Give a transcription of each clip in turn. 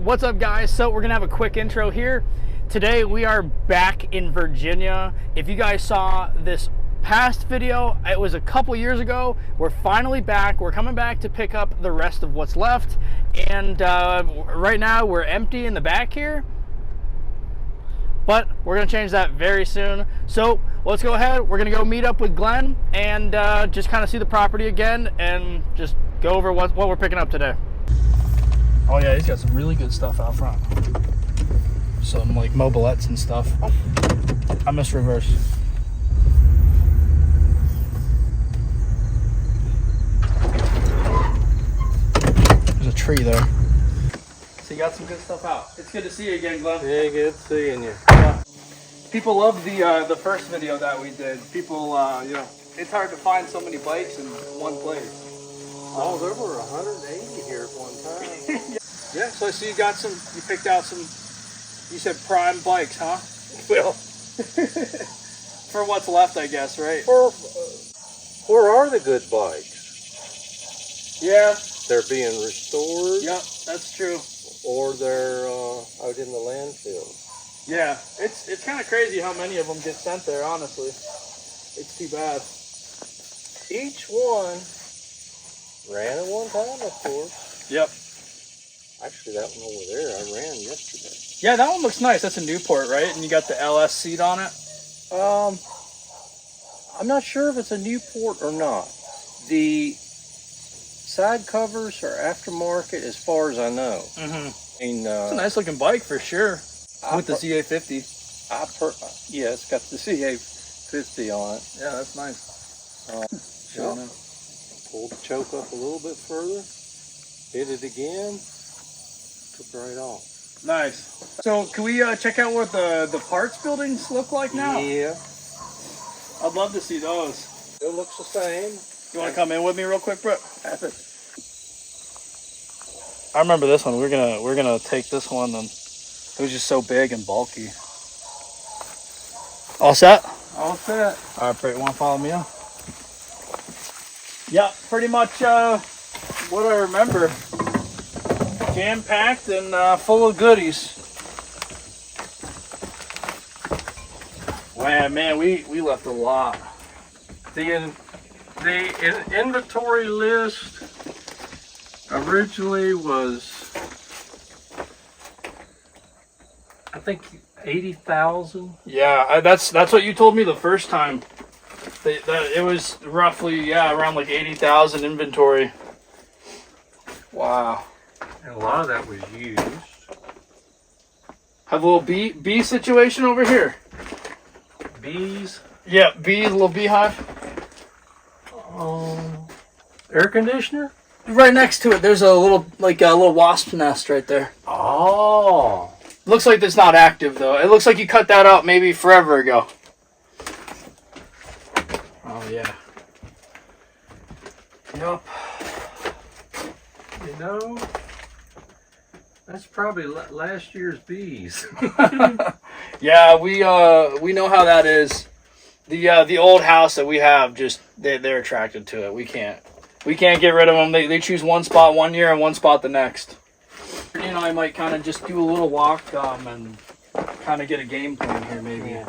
What's up, guys? So we're gonna have a quick intro here. Today we are back in Virginia. If you guys saw this past video, it was a couple years ago. We're finally back. We're coming back to pick up the rest of what's left, and right now we're empty in the back here, but we're gonna change that very soon. So let's go ahead. We're gonna go meet up with Glenn and just kind of see the property again and just go over what we're picking up today. Oh yeah, he's got some really good stuff out front. Some like mobilettes and stuff. Oh, I missed reverse. There's a tree there. So you got some good stuff out. It's good to see you again, Glenn. Yeah, good seeing you. People love the first video that we did. People, you know, it's hard to find so many bikes in one place. Oh, there were 180 here at one time. Yeah, so I see you got some, you picked out some, you said prime bikes, huh? Well, for what's left, I guess, right? Where are the good bikes? Yeah. They're being restored? Yep, that's true. Or they're out in the landfill? Yeah, it's kind of crazy how many of them get sent there, honestly. It's too bad. Each one ran at one time, of course. Yep. Actually, that one over there I ran yesterday. Yeah, that one looks nice. That's a Newport, right? And you got the LS seat on it? I'm not sure if it's a Newport or not. The side covers are aftermarket as far as I know. Mm-hmm. And, it's a nice looking bike for sure. With the CA50. Yeah, it's got the CA50 on it. Yeah, that's nice. Sure. Pulled the choke up a little bit further. Hit it again. Took right off. Nice. So can we check out what the parts buildings look like now? Yeah. I'd love to see those. Still looks the same. You want to come in with me real quick, Brett? I remember this one. We're gonna take this one, and it was just so big and bulky. All set? All set. All right, Brett, you want to follow me on? Yeah, pretty much what I remember. Jam-packed and full of goodies. Wow, man, we left a lot. The inventory list originally was, I think, 80,000. Yeah, that's what you told me the first time. That it was roughly, yeah, around like 80,000 inventory. Wow. And a lot of that was used. Have a little bee situation over here. Bees. Yeah, bees, a little beehive. Air conditioner? Right next to it, there's a little wasp nest right there. Oh. Looks like it's not active though. It looks like you cut that out maybe forever ago. Oh yeah. Yup. You know, that's probably last year's bees. Yeah, we know how that is. The old house that we have, just they're attracted to it. We can't get rid of them. They choose one spot one year and one spot the next. You know, I might kind of just do a little walk and kind of get a game plan here maybe. Yeah.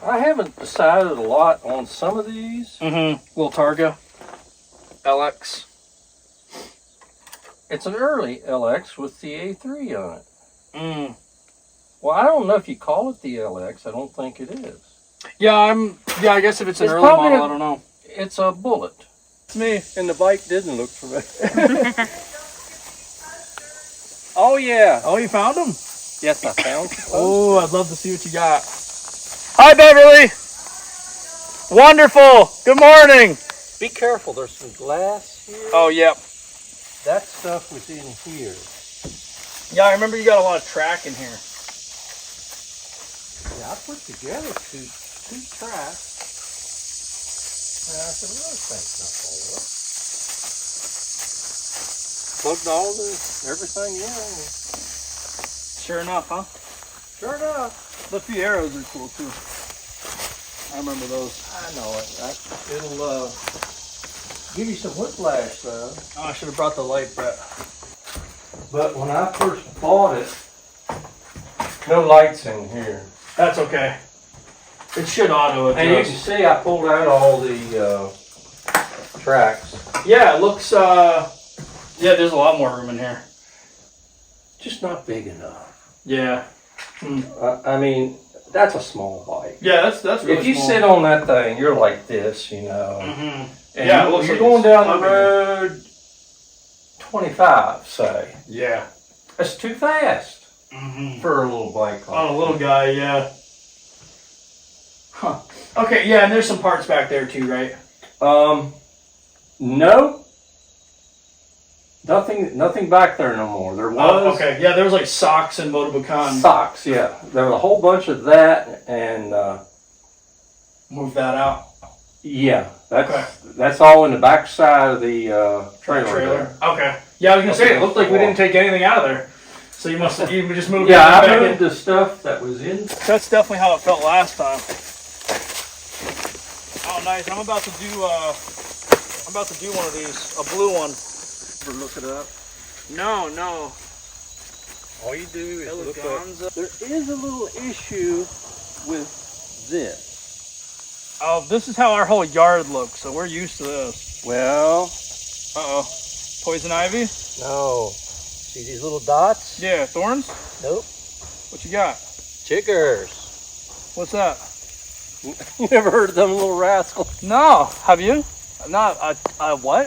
I haven't decided a lot on some of these. Mm-hmm. Little Targa LX. It's an early LX with the A3 on it. Mm. Well, I don't know if you call it the LX. I don't think it is. Yeah, I guess if it's an early model, I don't know. It's a Bullet. It's me. And the bike didn't look familiar. Oh, yeah. Oh, you found them? Yes, I found them. Oh, I'd love to see what you got. Hi, Beverly. Wonderful. Good morning. Be careful. There's some glass here. Oh, yep. That stuff was in here. Yeah, I remember you got a lot of track in here. Yeah, I put together two tracks. And I said, well, this thing's not going to work. Plugged everything in. Sure enough, huh? Sure enough. The Fieros are cool too. I remember those. I know it. It'll give you some whiplash, though. Oh, I should have brought the light, Brett. But when I first bought it, no lights in here. That's okay. It should auto adjust. And you can see I pulled out all the tracks. Yeah, it looks, yeah, there's a lot more room in here. Just not big enough. Yeah. I mean, that's a small bike. Yeah, that's really if you small. sit on that thing, you're like this, you know. Mm-hmm. And Yeah, it looks you're like going it's down the bigger. road 25, say. Yeah. That's too fast Mm-hmm. for a little bike. Like On a little guy, yeah. Huh. Okay, yeah, and there's some parts back there too, right? No. Nothing back there no more. There was Oh, okay. Yeah, there was like socks and Motobukan. socks, yeah. There was a whole bunch of that, and Move that out. yeah, that's all in the back side of the trailer. there. Okay. Yeah, I was gonna say it looked like we didn't take anything out of there. So you must have just moved Yeah, it I back moved in. the stuff that was in. That's definitely how it felt last time. Oh, nice. I'm about to do one of these, a blue one. Ever look it up? No. All you do is look up. Eleganza. There is a little issue with this. Oh, this is how our whole yard looks, so we're used to this. Well, Uh-oh. Poison ivy? no. See these little dots? Yeah, thorns? Nope. What you got? Chiggers. What's that? You never heard of them little rascals? No, have you? Not a what?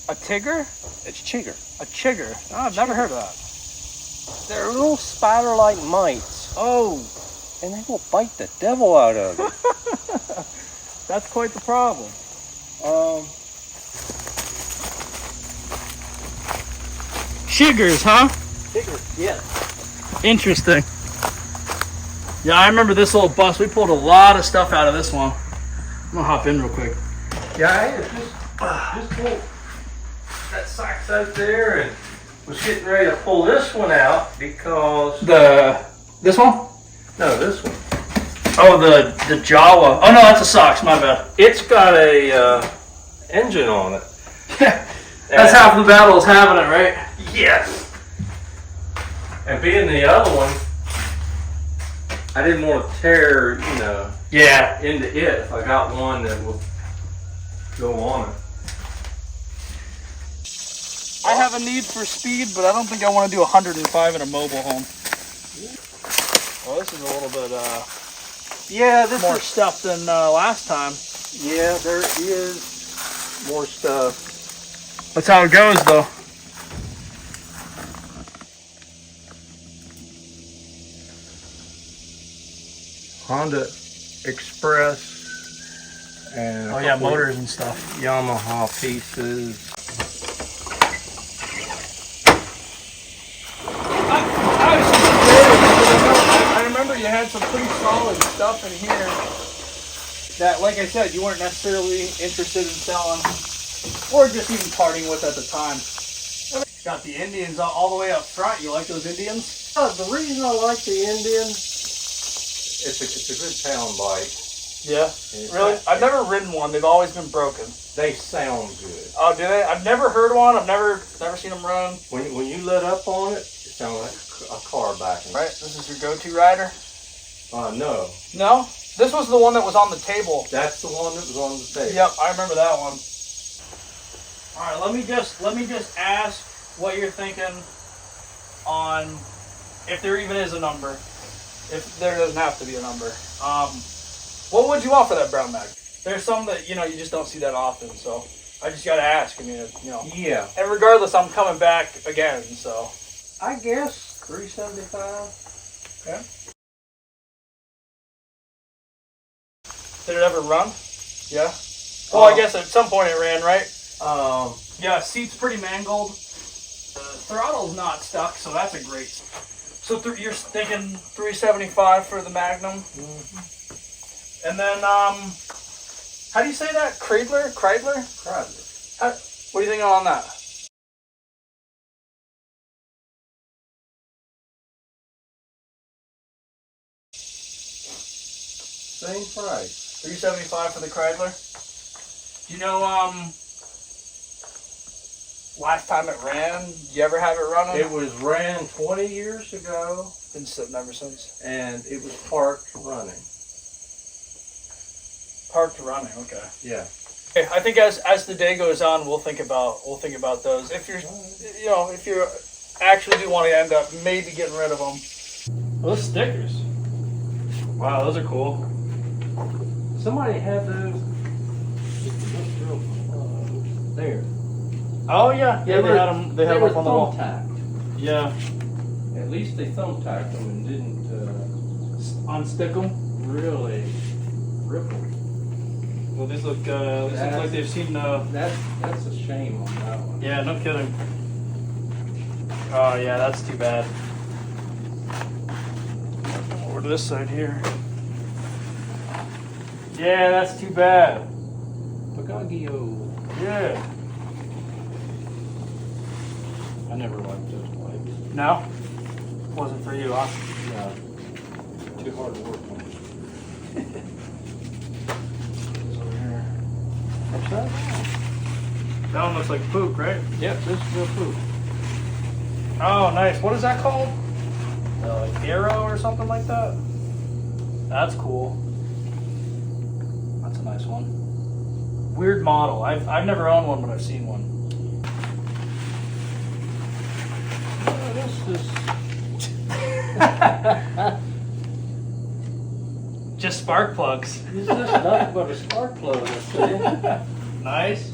A tigger? It's chigger. A chigger? No, I've never heard of that. They're little spider-like mites, Oh, and they will bite the devil out of you. that's quite the problem. Chiggers, huh? Chiggers, yeah. Interesting. Yeah, I remember this little bus. We pulled a lot of stuff out of this one. I'm gonna hop in real quick. Yeah, I had just pulled that socks out there and was getting ready to pull this one out because This one? no, this one. Oh, the Jawa. Oh no, that's a socks. My bad. It's got a engine on it. That's half the battle is having it, right? Yes. And being the other one, I didn't want to tear, Yeah. into it if I got one that would go on it. I have a need for speed, but I don't think I want to do 105 in a mobile home. Well, this is a little bit Yeah, this more stuff than last time. Yeah, there is more stuff. That's how it goes, though. Honda Express and Oh yeah, motors and stuff. Yamaha pieces. I remember you had some pretty solid stuff in here that, like I said, you weren't necessarily interested in selling or just even parting with at the time. Got the Indians all the way up front. You like those Indians? The reason I like the Indian, it's a good pound bike. Yeah. Really? I've never ridden one. They've always been broken. They sound good. Oh, do they? I've never heard one. I've never seen them run. When you let up on it, it sounds like a car backing. Right? This is your go-to rider? No. No? This was the one that was on the table. That's the one that was on the table. Yep, I remember that one. All right, let me just ask what you're thinking on if there even is a number. If there doesn't have to be a number. What would you offer that brown bag? There's some that you just don't see that often, so I just gotta ask. I mean, Yeah. And regardless, I'm coming back again, so. I guess $375. Okay. Did it ever run? Yeah. Well, I guess at some point it ran, right? Yeah, seat's pretty mangled. Throttle's not stuck, so that's a great. So you're thinking $375 for the Magnum, and then how do you say that? Kreidler? Kreidler. What do you think on that? Same price. $375 for the Kreidler. Do you know last time it ran? Did you ever have it running? It was ran 20 years ago. Been sitting ever since. And it was parked running. Parked running. Okay. Yeah. Okay, I think as the day goes on, we'll think about those. If you're, if you actually do want to end up maybe getting rid of them. Those stickers. Wow, those are cool. Somebody had those. There. Oh yeah, yeah. They had them. They had them up on the wall. Thumbtacked. Yeah. At least they thumbtacked them and didn't Unstick them. really rip them. Well, these look. These look like they've seen. That's a shame on that one. Yeah, no kidding. Oh yeah, that's too bad. Over to this side here. Yeah, that's too bad. Pagagio. Yeah. I never liked those bikes. No? Wasn't for you, huh? No. Too hard to work on. Over here. What's that? That one looks like poop, right? Yep, this is a poop. Oh, nice. What is that called? Like Arrow or something like that? That's cool. That's a nice one. Weird model. I've never owned one, but I've seen one. This is Just spark plugs. It's just nothing but a spark plug, I see. Nice.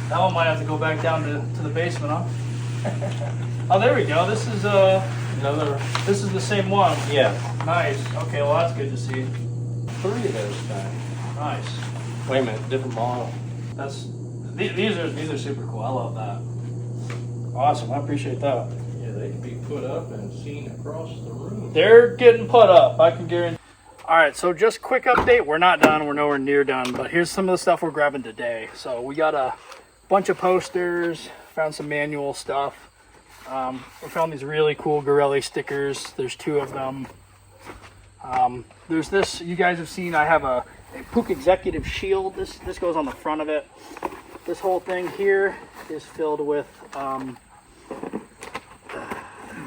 That one might have to go back down to the basement, huh? Oh, there we go. This is Another. this is the same one. Yeah. Nice. Okay, well that's good to see. 3 of those things. Nice. Wait a minute, different model. These are super cool. I love that. Awesome. I appreciate that. Yeah, they can be put up and seen across the room. They're getting put up. I can guarantee. All right. So just quick update. We're not done. We're nowhere near done. But here's some of the stuff we're grabbing today. So we got a bunch of posters. Found some manual stuff. We found these really cool Gorelli stickers. There's 2 of them. There's this. You guys have seen. I have a Pook Executive Shield. This goes on the front of it. This whole thing here is filled with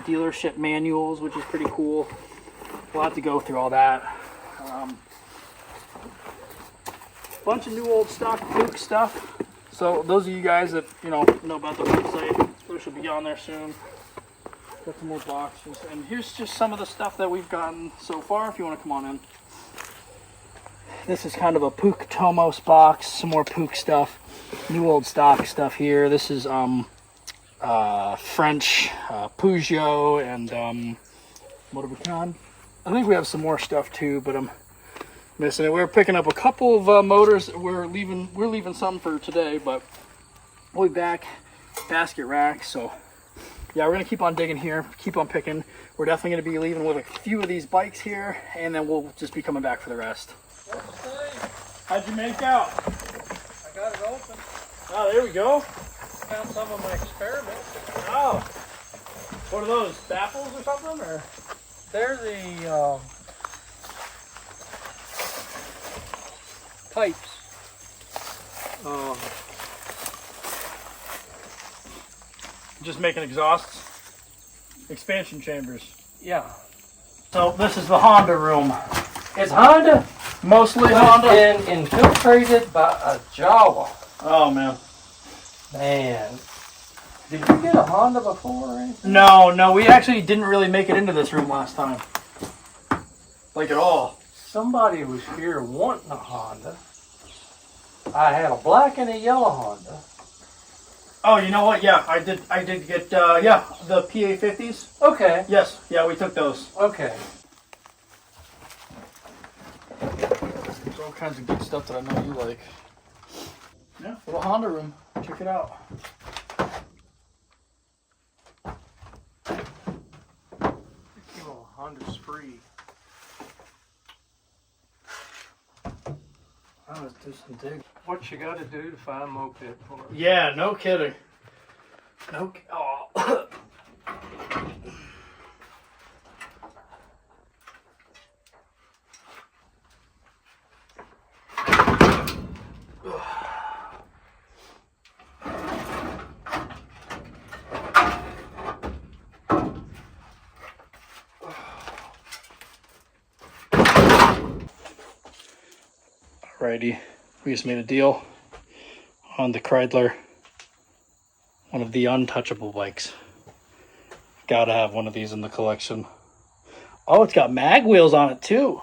dealership manuals, which is pretty cool. We'll have to go through all that. Bunch of new old stock Pook stuff. So those of you guys that know about the website, those should be on there soon. Got some more boxes, and here's just some of the stuff that we've gotten so far. If you want to come on in, this is kind of a Pook Tomos box. Some more Pook stuff. New old stock stuff here. This is French Peugeot and Motorbican. I think we have some more stuff too, but I'm missing it. We're picking up a couple of motors. We're leaving some for today, but we'll be back. Basket rack. So yeah, we're gonna keep on digging here, keep on picking. We're definitely gonna be leaving with a few of these bikes here, and then we'll just be coming back for the rest. How'd you make out? I got it open. Oh, there we go. Found some of my experiments. Oh, what are those? Baffles or something? Or They're the pipes. just making exhausts, expansion chambers. Yeah. So this is the Honda room. It's Honda. Mostly Honda. And infiltrated by a Jawa. Oh man. Man. Did you get a Honda before or anything? No, we actually didn't really make it into this room last time. Like at all. Somebody was here wanting a Honda. I had a black and a yellow Honda. Oh, you know what? Yeah, I did get the PA50s. Okay. Yes, yeah, we took those. Okay. There's all kinds of good stuff that I know you like. Yeah, little Honda room. Check it out. Honda's free. Oh, let's do some dig. What you got to do to find moped parts? Yeah, no kidding. Oh. Alrighty, we just made a deal on the Kreidler, one of the untouchable bikes. Gotta have one of these in the collection. Oh, it's got mag wheels on it too.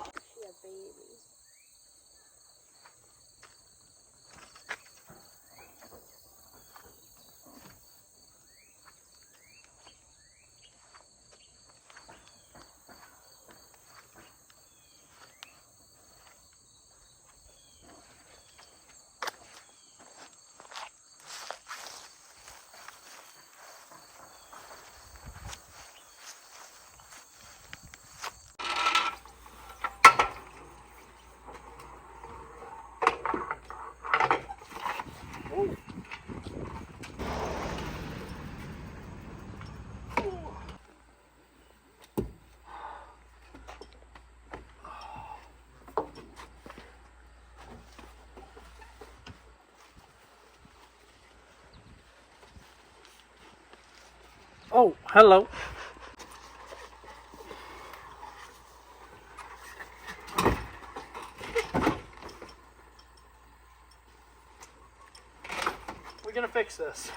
Oh, hello. We're gonna fix this.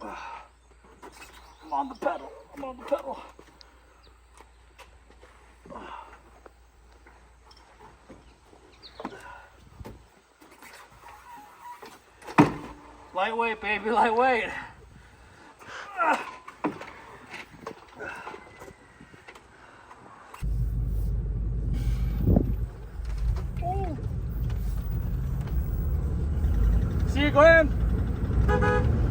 I'm on the pedal. I'm on the pedal. Lightweight, baby, lightweight. See you, Glenn.